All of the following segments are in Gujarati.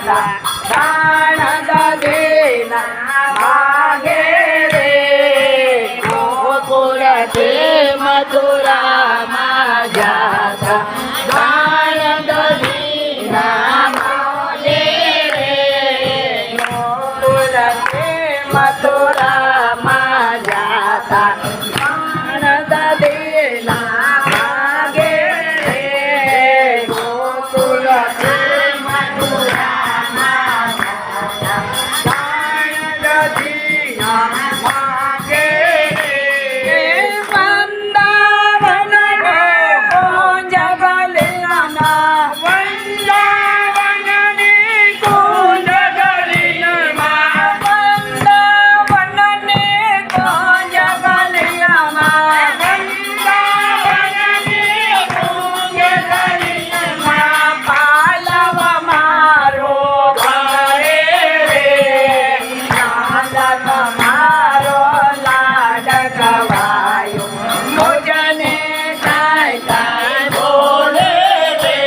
દાણ દધીના માગે રે ગોકુળથી મથુરામાં જાતા દાણ દધીના માગે રે ગોકુળથી મથુરામાં જાતા દાણ દધીના માગે રે ગોકુળથી મથુરામાં જાતા દાણ દધીના માગે રે વૃંદાવનને કુંજ ગલિયાના વૃંદાવનની કુંજ ગલિયામાં વૃંદાવનની કુંજ ગલિયામાં વૃંદાવનની કુંજ ગલિયામાં પાલવ મારો ઘરે રે લાડ તમારો લાડ ગવાયો મુજને કાંઈ કાંઈ બોલે રે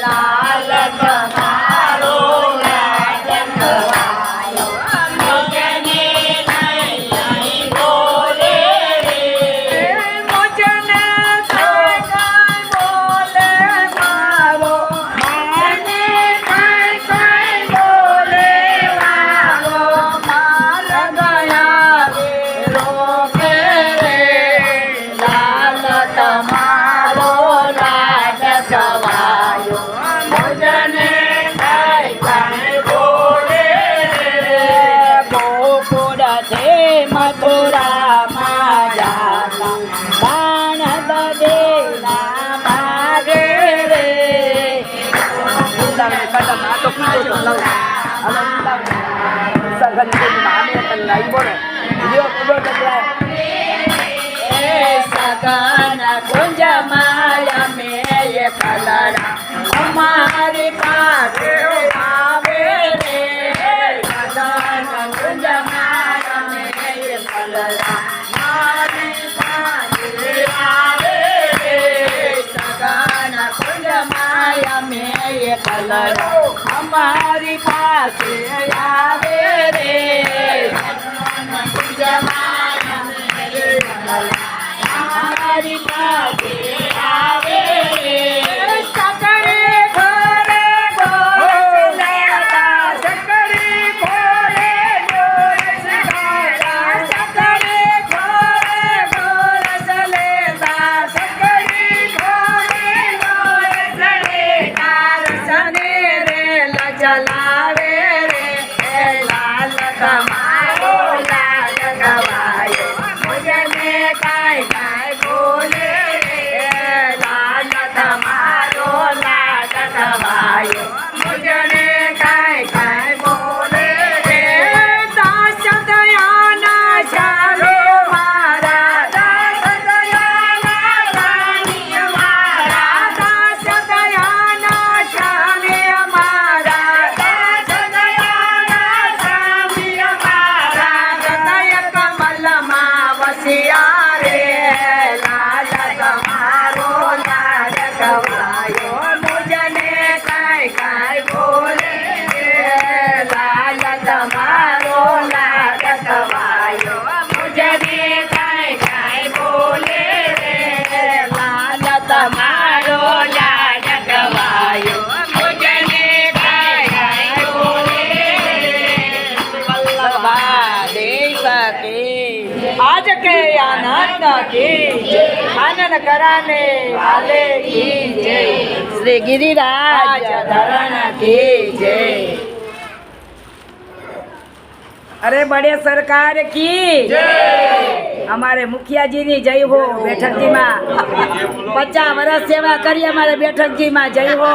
લાલ તમારો લાડ ગવાયો મુજને કાંઈ કાંઈ બોલે રે મુજને કાંઈ કાંઈ બોલે મારો મને કાંઈ કાંઈ બોલે મારો માલ ગયા રે રોકે રે લાલ તમારો લાડ ગવાયો મુજને કાંઈ કાંઈ બોલે રે ગોકુળથી મથુરામાં જાતા દાણ દધીના માગે રે સગન કુંજ માયા મેં કલરા અમારી પાસે આવે રે સગન કુંજ માયા મેં કલરા મારી પાસે આવે રે સગન કુંજ માયા મેં કલરા અમારી પાસે આવે રે સગન કુંજ માયા મેં કલરા અમારી પાસે આવે રે સકળે ઘરે ગોળ લેતા સકળે ઘરે ગોળ સગાડા સકળે ઘરે ગોળ સલેતા સકળે ઘરે ગોળ સલેતા સને રે લજલાવે રે લાલ તમારો લાલ ગવાયો મુજને કાંઈ કાંઈ બોલે રે લાલ તમારો લાલ ગવાયો મુજને કાંઈ કાંઈ બોલે રે દાસ દયાના ચાલે મારા દાસ દયાના ચાલે મારા દાસ દયાના ચાલે મારા દાસ દયાના ચાલે મારા હૃદય કમલમાં વસ્યા રે લાલ તમારો લાડ ગવાયો મુજને કાંઈ કાંઈ બોલે રે લાલ તમારો લાડ ગવાયો મુજને કાંઈ કાંઈ બોલે રે લાલ તમારો લાડ ગવાયો મુજને કાંઈ કાંઈ બોલે आज के आनंद की आनंद कराने वाले की जय श्री गिरिराज धरण की जय। अरे बड़े सरकार की जय। हमारे मुखिया जी ની જય હો બેઠક जी માં 50 વર્ષ સેવા કરી हमारे બેઠક जी માં જય હો।